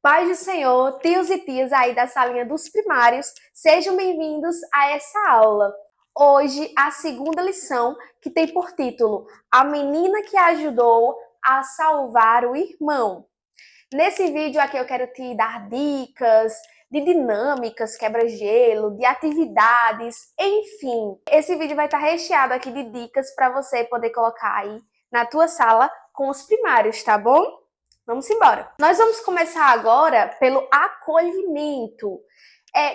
Paz do Senhor, tios e tias aí da salinha dos primários, sejam bem-vindos a essa aula. Hoje, a segunda lição, que tem por título A Menina que Ajudou a Salvar o Irmão. Nesse vídeo aqui eu quero te dar dicas de dinâmicas, quebra-gelo, de atividades, enfim. Esse vídeo vai estar recheado aqui de dicas para você poder colocar aí na tua sala com os primários, tá bom? Vamos embora. Nós vamos começar agora pelo acolhimento.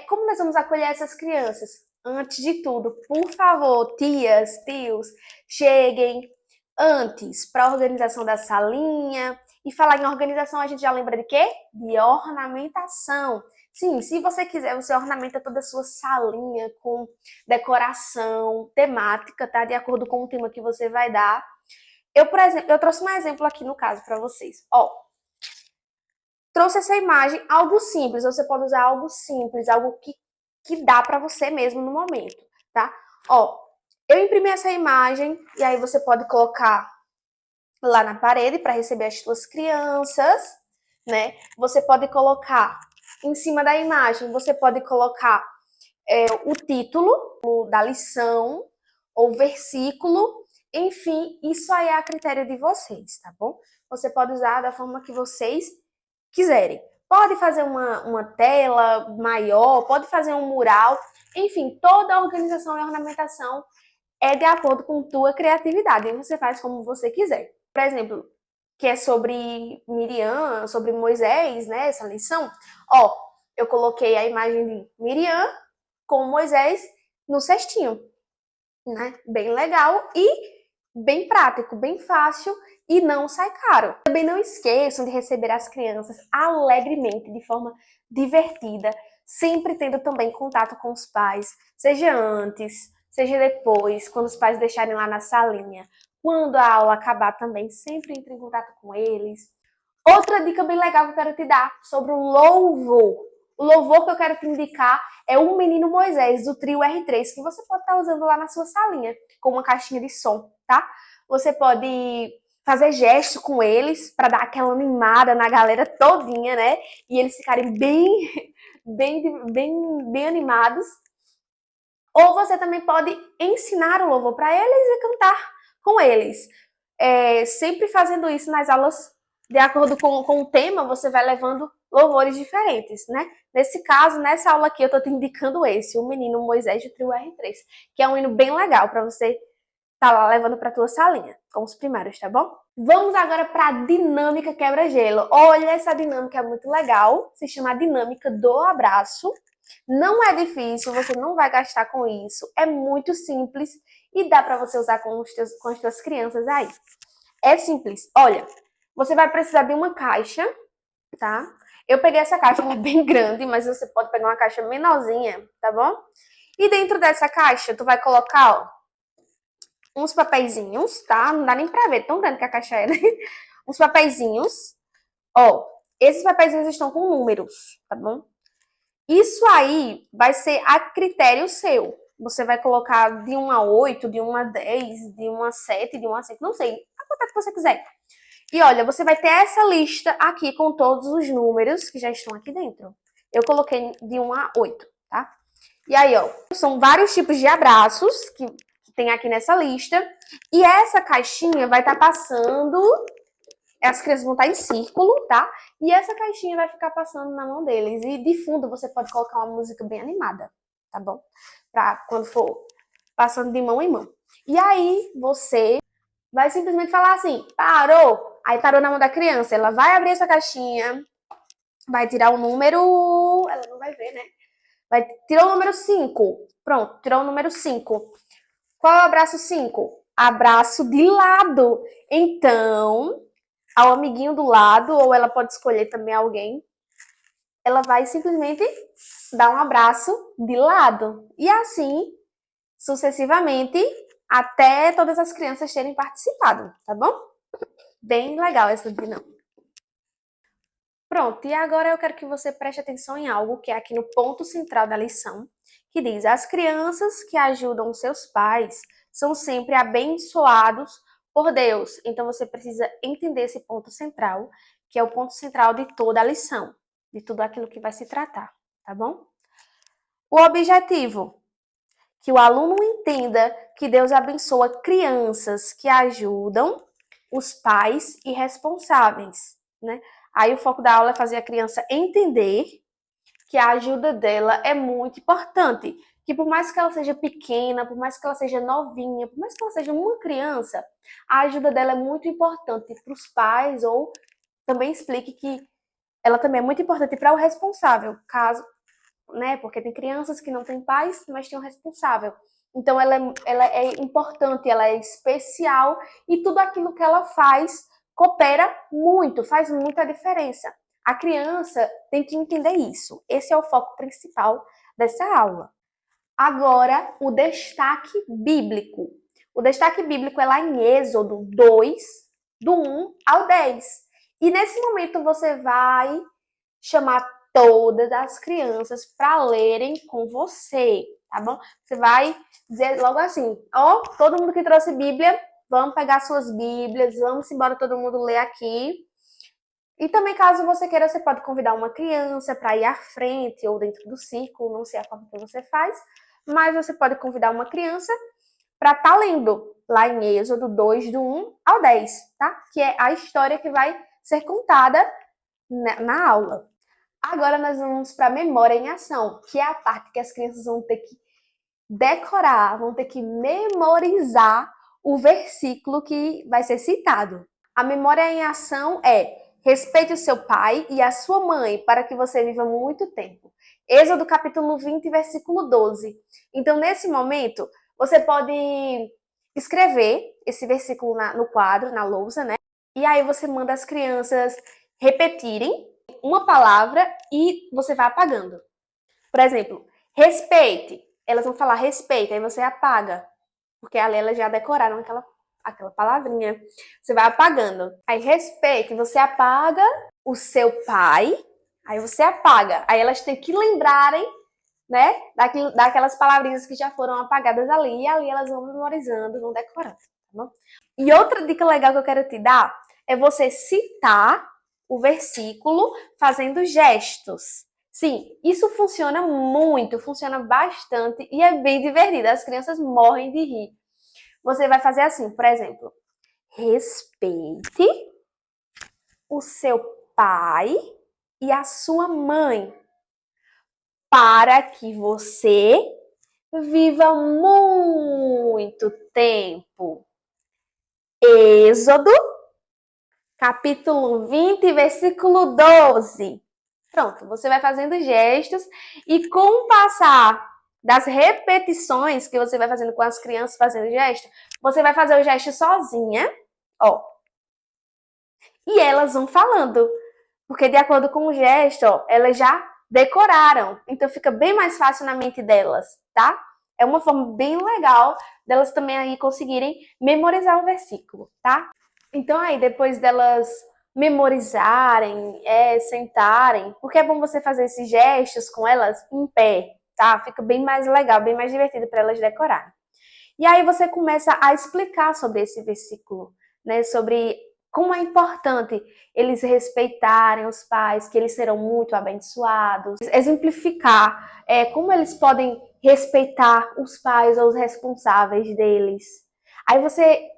Como nós vamos acolher essas crianças? Antes de tudo, por favor, tias, tios, cheguem antes para a organização da salinha. E falar em organização, a gente já lembra de quê? De ornamentação. Sim, se você quiser, você ornamenta toda a sua salinha com decoração temática, tá? De acordo com o tema que você vai dar. Por exemplo, eu trouxe um exemplo aqui no caso para vocês. Trouxe essa imagem, algo simples. Você pode usar algo simples, algo que dá para você mesmo no momento, tá? Eu imprimi essa imagem e aí você pode colocar lá na parede para receber as suas crianças, né? Você pode colocar em cima da imagem, você pode colocar o título da lição ou versículo. Enfim, isso aí é a critério de vocês, tá bom? Você pode usar da forma que vocês quiserem. Pode fazer uma tela maior, pode fazer um mural. Enfim, toda a organização e ornamentação é de acordo com tua criatividade. E você faz como você quiser. Por exemplo, que é sobre Miriam, sobre Moisés, né? Essa lição. Eu coloquei a imagem de Miriam com Moisés no cestinho, né? Bem legal e bem prático, bem fácil e não sai caro. Também não esqueçam de receber as crianças alegremente, de forma divertida, sempre tendo também contato com os pais, seja antes, seja depois, quando os pais deixarem lá na salinha. Quando a aula acabar também, sempre entre em contato com eles. Outra dica bem legal que eu quero te dar sobre o louvor. O louvor que eu quero te indicar é o Menino Moisés, do trio R3, que você pode estar usando lá na sua salinha, com uma caixinha de som, tá? Você pode fazer gestos com eles para dar aquela animada na galera todinha, né? E eles ficarem bem animados. Ou você também pode ensinar o louvor para eles e cantar com eles. Sempre fazendo isso nas aulas, de acordo com o tema, você vai levando louvores diferentes, né? Nesse caso, nessa aula aqui, eu tô te indicando esse, o Menino Moisés de Trio R3, que é um hino bem legal para você tá lá levando para tua salinha, com os primários, tá bom? Vamos agora para a dinâmica quebra-gelo. Olha, essa dinâmica é muito legal, se chama dinâmica do abraço. Não é difícil, você não vai gastar com isso, é muito simples e dá para você usar com as tuas crianças aí. É simples. Olha, você vai precisar de uma caixa, tá? Eu peguei essa caixa, ela é bem grande, mas você pode pegar uma caixa menorzinha, tá bom? E dentro dessa caixa, tu vai colocar, uns papeizinhos, tá? Não dá nem pra ver, tão grande que a caixa é, né? Uns papeizinhos. Esses papeizinhos estão com números, tá bom? Isso aí vai ser a critério seu. Você vai colocar de 1 a 8, de 1 a 10, de 1 a 7, de 1 a 5, não sei, a quantidade que você quiser. E olha, você vai ter essa lista aqui com todos os números que já estão aqui dentro. Eu coloquei de 1 a 8, tá? E aí, são vários tipos de abraços que tem aqui nessa lista. E essa caixinha vai estar passando, as crianças vão estar em círculo, tá? E essa caixinha vai ficar passando na mão deles. E de fundo você pode colocar uma música bem animada, tá bom? Pra quando for passando de mão em mão. E aí você vai simplesmente falar assim, parou! Aí parou na mão da criança, ela vai abrir essa caixinha, vai tirar o número, ela não vai ver, né? Vai tirar o número 5. Pronto, tirou o número 5. Qual é o abraço 5? Abraço de lado. Então, ao amiguinho do lado, ou ela pode escolher também alguém, ela vai simplesmente dar um abraço de lado. E assim, sucessivamente, até todas as crianças terem participado, tá bom? Bem legal essa dinâmica. Pronto, e agora eu quero que você preste atenção em algo que é aqui no ponto central da lição, que diz: as crianças que ajudam seus pais são sempre abençoados por Deus. Então você precisa entender esse ponto central, que é o ponto central de toda a lição. de tudo aquilo que vai se tratar, tá bom? O objetivo, que o aluno entenda que Deus abençoa crianças que ajudam os pais e responsáveis, né? Aí o foco da aula é fazer a criança entender que a ajuda dela é muito importante. Que por mais que ela seja pequena, por mais que ela seja novinha, por mais que ela seja uma criança, a ajuda dela é muito importante para os pais, ou também explique que ela também é muito importante para o responsável, caso, né? Porque tem crianças que não têm pais, mas têm um responsável. Então ela é importante, ela é especial e tudo aquilo que ela faz coopera muito, faz muita diferença. A criança tem que entender isso. Esse é o foco principal dessa aula. Agora, o destaque bíblico. O destaque bíblico é lá em Êxodo 2, do 1 ao 10. E nesse momento você vai chamar todas as crianças para lerem com você, tá bom? Você vai dizer logo assim, ó, todo mundo que trouxe Bíblia, vamos pegar suas Bíblias, vamos embora todo mundo ler aqui. E também, caso você queira, você pode convidar uma criança para ir à frente ou dentro do círculo, não sei a forma que você faz, mas você pode convidar uma criança para estar lendo lá em Êxodo 2, do 1 ao 10, tá? Que é a história que vai ser contada na aula. Agora nós vamos para a memória em ação, que é a parte que as crianças vão ter que decorar, vão ter que memorizar o versículo que vai ser citado. A memória em ação é: respeite o seu pai e a sua mãe para que você viva muito tempo. Êxodo capítulo 20, versículo 12. Então, nesse momento, você pode escrever esse versículo no quadro, na lousa, né? E aí você manda as crianças repetirem uma palavra e você vai apagando. Por exemplo, respeite. Elas vão falar respeite, aí você apaga. Porque ali elas já decoraram aquela palavrinha. Você vai apagando. Aí respeite, você apaga o seu pai, aí você apaga. Aí elas têm que lembrarem, né, daquelas palavrinhas que já foram apagadas ali. E ali elas vão memorizando, vão decorando. Tá bom? E outra dica legal que eu quero te dar é você citar o versículo fazendo gestos. Sim, isso funciona muito, funciona bastante e é bem divertido. As crianças morrem de rir. Você vai fazer assim, por exemplo, respeite o seu pai e a sua mãe para que você viva muito tempo. Êxodo, capítulo 20, versículo 12. Pronto, você vai fazendo gestos e com o passar das repetições que você vai fazendo com as crianças fazendo gesto, você vai fazer o gesto sozinha, ó. E elas vão falando, porque de acordo com o gesto, ó, elas já decoraram. Então fica bem mais fácil na mente delas, tá? É uma forma bem legal delas também aí conseguirem memorizar o versículo, tá? Então aí, depois delas memorizarem, sentarem, porque é bom você fazer esses gestos com elas em pé, tá? Fica bem mais legal, bem mais divertido para elas decorarem. E aí você começa a explicar sobre esse versículo, né? Sobre como é importante eles respeitarem os pais, que eles serão muito abençoados. Exemplificar como eles podem respeitar os pais ou os responsáveis deles. Aí você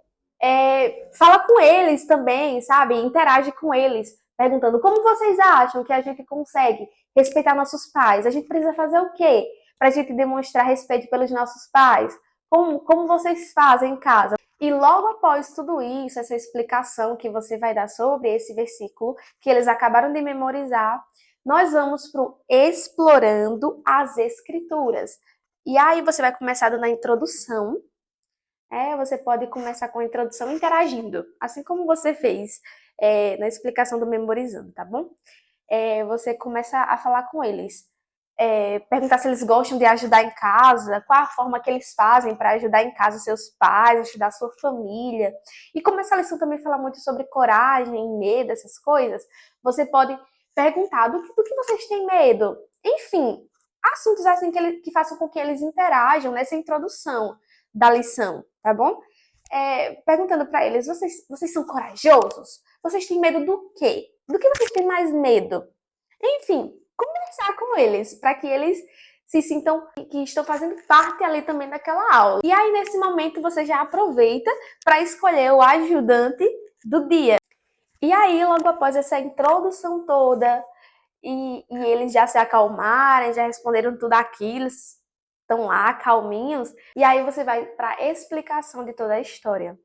fala com eles também, sabe? Interage com eles, perguntando como vocês acham que a gente consegue respeitar nossos pais? A gente precisa fazer o quê para a gente demonstrar respeito pelos nossos pais? Como vocês fazem em casa? E logo após tudo isso, essa explicação que você vai dar sobre esse versículo, que eles acabaram de memorizar, nós vamos para o Explorando as Escrituras. E aí você vai começar dando a introdução. Você pode começar com a introdução interagindo, assim como você fez na explicação do Memorizando, tá bom? Você começa a falar com eles. Perguntar se eles gostam de ajudar em casa, qual a forma que eles fazem para ajudar em casa seus pais, ajudar sua família. E como essa lição também fala muito sobre coragem, medo, essas coisas, você pode perguntar do que vocês têm medo. Enfim, assuntos assim que façam com que eles interajam nessa introdução da lição, tá bom? Perguntando para eles, vocês são corajosos? Vocês têm medo do quê? Do que vocês têm mais medo? Enfim, conversar com eles, para que eles se sintam que estão fazendo parte ali também daquela aula. E aí, nesse momento, você já aproveita para escolher o ajudante do dia. E aí, logo após essa introdução toda, e eles já se acalmarem, já responderam tudo aquilo, estão lá calminhos, e aí você vai para a explicação de toda a história.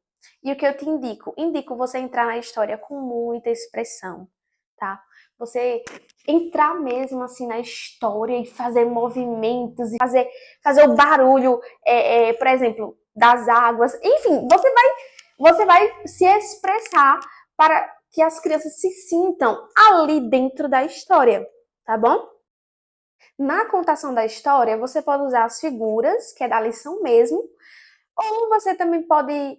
E o que eu te indico? Indico você entrar na história com muita expressão, tá? Você entrar mesmo assim na história e fazer movimentos, e fazer o barulho, por exemplo, das águas. Enfim, você vai se expressar para que as crianças se sintam ali dentro da história, tá bom? Na contação da história, você pode usar as figuras, que é da lição mesmo, ou você também pode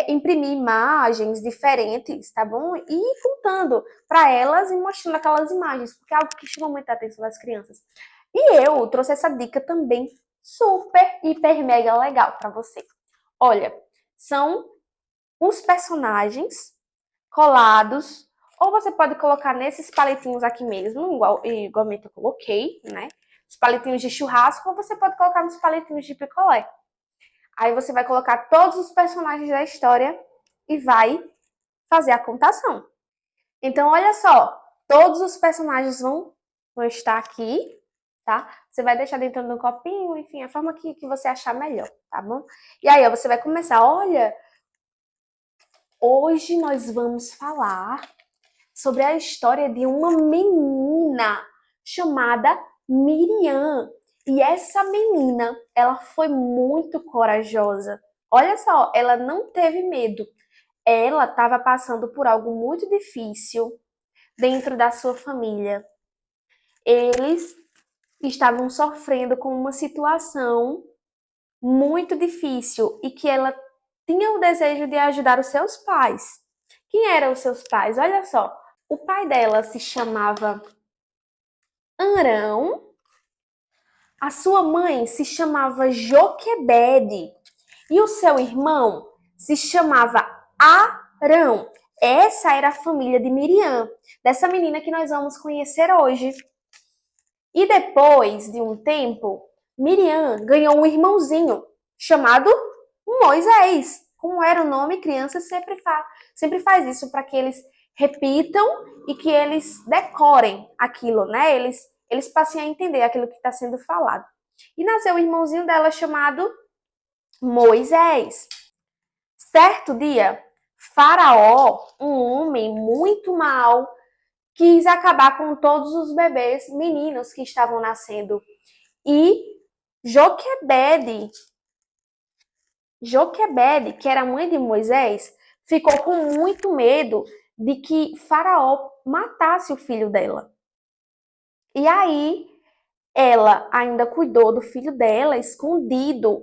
imprimir imagens diferentes, tá bom? E ir contando para elas e mostrando aquelas imagens, porque é algo que chama muita atenção das crianças. E eu trouxe essa dica também super, hiper, mega legal para você. Olha, são os personagens colados, ou você pode colocar nesses palitinhos aqui mesmo, igualmente eu coloquei, né? Os palitinhos de churrasco, ou você pode colocar nos palitinhos de picolé. Aí você vai colocar todos os personagens da história e vai fazer a contação. Então, olha só, todos os personagens vão estar aqui, tá? Você vai deixar dentro do copinho, enfim, a forma que você achar melhor, tá bom? E aí, ó, você vai começar, olha, hoje nós vamos falar sobre a história de uma menina chamada Miriam. E essa menina, ela foi muito corajosa. Olha só, ela não teve medo. Ela estava passando por algo muito difícil dentro da sua família. Eles estavam sofrendo com uma situação muito difícil e que ela tinha o desejo de ajudar os seus pais. Quem eram os seus pais? Olha só, o pai dela se chamava Arão, a sua mãe se chamava Joquebede e o seu irmão se chamava Arão. Essa era a família de Miriam, dessa menina que nós vamos conhecer hoje. E depois de um tempo, Miriam ganhou um irmãozinho chamado Moisés. Como era o nome, criança sempre faz isso para que eles repitam e que eles decorem aquilo, né? Eles passem a entender aquilo que está sendo falado. E nasceu o irmãozinho dela chamado Moisés. Certo dia, Faraó, um homem muito mau, quis acabar com todos os bebês meninos que estavam nascendo. E Joquebede, que era mãe de Moisés, ficou com muito medo de que Faraó matasse o filho dela. E aí, ela ainda cuidou do filho dela escondido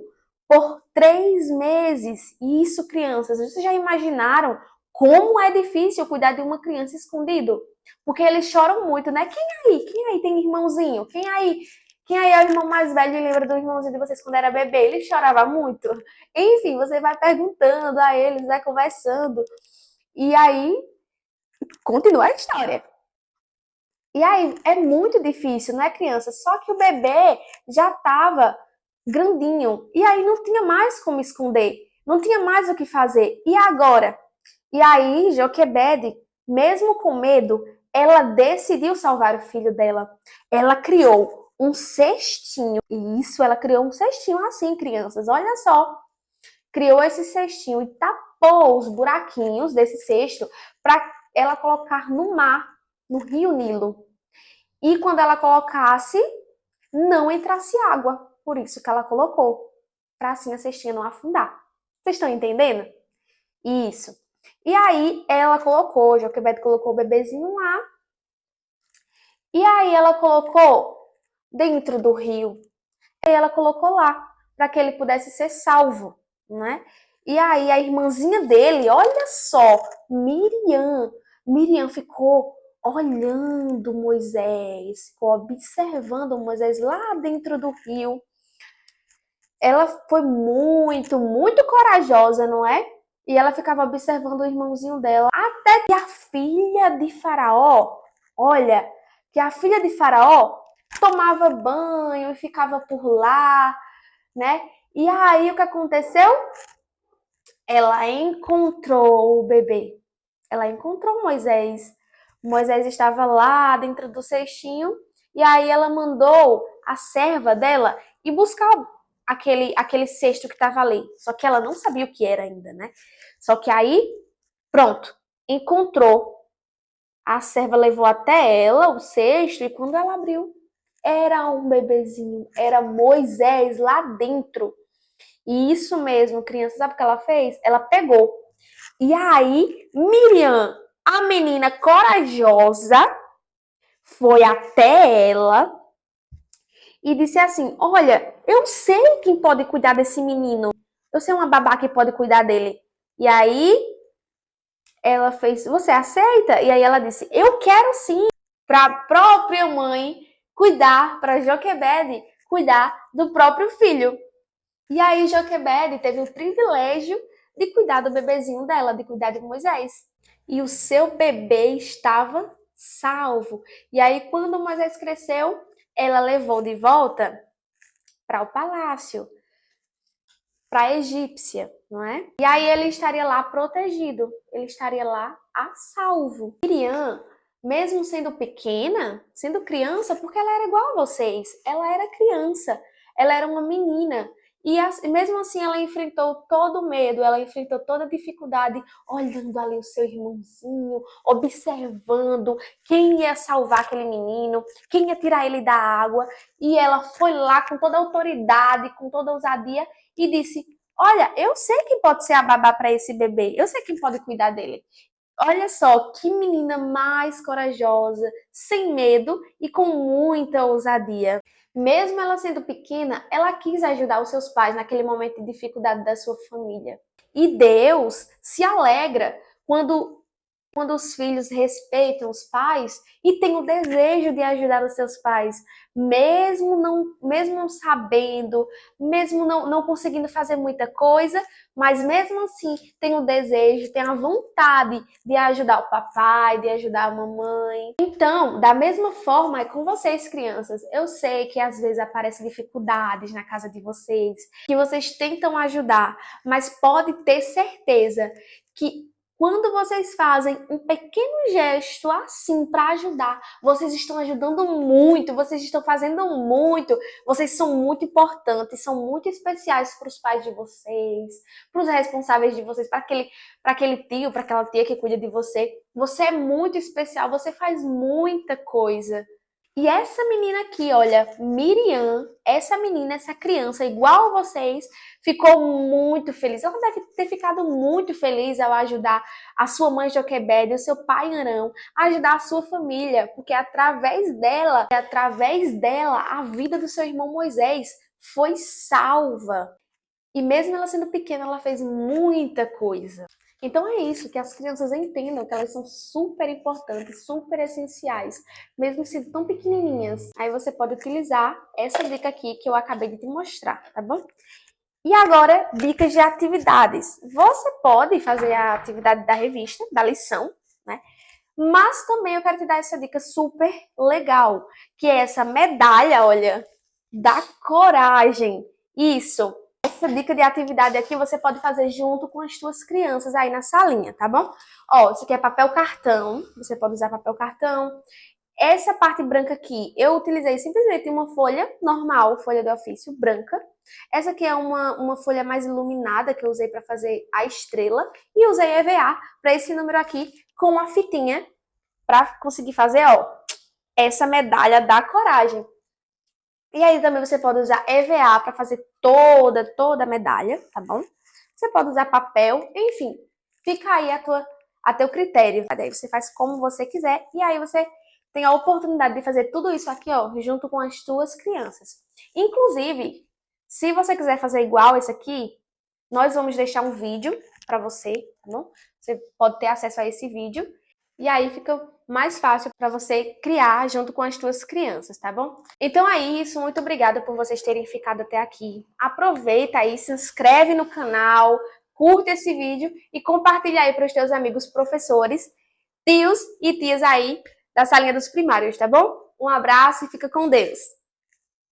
por 3 meses. E isso, crianças, vocês já imaginaram como é difícil cuidar de uma criança escondido? Porque eles choram muito, né? Quem aí? Quem aí tem irmãozinho? Quem aí é o irmão mais velho e lembra do irmãozinho de vocês quando era bebê? Ele chorava muito. Enfim, você vai perguntando a eles, vai conversando. E aí, continua a história. E aí, é muito difícil, não é, criança? Só que o bebê já estava grandinho. E aí não tinha mais como esconder. Não tinha mais o que fazer. E agora? E aí, Joquebede, mesmo com medo, ela decidiu salvar o filho dela. Ela criou um cestinho. E isso, ela criou um cestinho assim, crianças. Olha só. Criou esse cestinho e tapou os buraquinhos desse cesto para ela colocar no mar, no Rio Nilo. E quando ela colocasse, não entrasse água. Por isso que ela colocou, para assim a cestinha não afundar. Vocês estão entendendo? Isso. E aí ela colocou, Joquebede colocou o bebezinho lá. E aí ela colocou dentro do rio. E ela colocou lá, para que ele pudesse ser salvo, né? E aí a irmãzinha dele, olha só, Miriam ficou olhando Moisés, ficou observando Moisés lá dentro do rio. Ela foi muito, muito corajosa, não é? E ela ficava observando o irmãozinho dela, até que a filha de Faraó, olha, que a filha de Faraó tomava banho e ficava por lá, né? E aí o que aconteceu? Ela encontrou o bebê. Ela encontrou Moisés. Moisés estava lá dentro do cestinho e aí ela mandou a serva dela ir buscar aquele cesto que estava ali. Só que ela não sabia o que era ainda, né? Só que aí, pronto, encontrou. A serva levou até ela o cesto e quando ela abriu, era um bebezinho, era Moisés lá dentro. E isso mesmo, criança, sabe o que ela fez? Ela pegou. E aí, Miriam, a menina corajosa, foi até ela e disse assim: Olha, eu sei quem pode cuidar desse menino. Eu sei uma babá que pode cuidar dele. E aí, ela fez: Você aceita? E aí ela disse: Eu quero sim, para a própria mãe cuidar, para Joquebede cuidar do próprio filho. E aí Joquebede teve o privilégio de cuidar do bebezinho dela, de cuidar de Moisés. E o seu bebê estava salvo. E aí quando Moisés cresceu, ela levou de volta para o palácio, para a egípcia, não é? E aí ele estaria lá protegido, ele estaria lá a salvo. Miriam, mesmo sendo pequena, sendo criança, porque ela era igual a vocês, ela era criança, ela era uma menina. E mesmo assim ela enfrentou todo o medo, ela enfrentou toda a dificuldade, olhando ali o seu irmãozinho, observando quem ia salvar aquele menino, quem ia tirar ele da água. E ela foi lá com toda a autoridade, com toda a ousadia e disse: Olha, eu sei quem pode ser a babá para esse bebê, eu sei quem pode cuidar dele. Olha só que menina mais corajosa, sem medo e com muita ousadia. Mesmo ela sendo pequena, ela quis ajudar os seus pais naquele momento de dificuldade da sua família. E Deus se alegra quando os filhos respeitam os pais e têm o desejo de ajudar os seus pais, mesmo não sabendo, mesmo não conseguindo fazer muita coisa, mas mesmo assim tem o desejo, tem a vontade de ajudar o papai, de ajudar a mamãe. Então, da mesma forma é com vocês, crianças. Eu sei que às vezes aparecem dificuldades na casa de vocês, que vocês tentam ajudar, mas pode ter certeza que quando vocês fazem um pequeno gesto assim para ajudar, vocês estão ajudando muito, vocês estão fazendo muito, vocês são muito importantes, são muito especiais para os pais de vocês, para os responsáveis de vocês, para aquele tio, para aquela tia que cuida de você. Você é muito especial, você faz muita coisa. E essa menina aqui, olha, Miriam, essa menina, essa criança, igual a vocês, ficou muito feliz. Ela deve ter ficado muito feliz ao ajudar a sua mãe Joquebede, o seu pai Arão, a ajudar a sua família, porque através dela, a vida do seu irmão Moisés foi salva. E mesmo ela sendo pequena, ela fez muita coisa. Então é isso, que as crianças entendam que elas são super importantes, super essenciais, mesmo sendo tão pequenininhas. Aí você pode utilizar essa dica aqui que eu acabei de te mostrar, tá bom? E agora, dicas de atividades. Você pode fazer a atividade da revista, da lição, né? Mas também eu quero te dar essa dica super legal, que é essa medalha, olha, da coragem. Isso. Essa dica de atividade aqui você pode fazer junto com as suas crianças aí na salinha, tá bom? Ó, isso aqui é papel cartão, você pode usar papel cartão. Essa parte branca aqui, eu utilizei simplesmente uma folha normal, folha de ofício branca. Essa aqui é uma folha mais iluminada que eu usei para fazer a estrela. E usei EVA para esse número aqui com a fitinha para conseguir fazer, ó, essa medalha da coragem. E aí também você pode usar EVA para fazer toda a medalha, tá bom? Você pode usar papel, enfim, fica aí a teu critério. Daí você faz como você quiser e aí você tem a oportunidade de fazer tudo isso aqui, ó, junto com as tuas crianças. Inclusive, se você quiser fazer igual esse aqui, nós vamos deixar um vídeo para você, tá bom? Você pode ter acesso a esse vídeo e aí fica mais fácil para você criar junto com as tuas crianças, tá bom? Então é isso, muito obrigada por vocês terem ficado até aqui. Aproveita aí, se inscreve no canal, curte esse vídeo e compartilha aí para os teus amigos professores, tios e tias aí da salinha dos primários, tá bom? Um abraço e fica com Deus.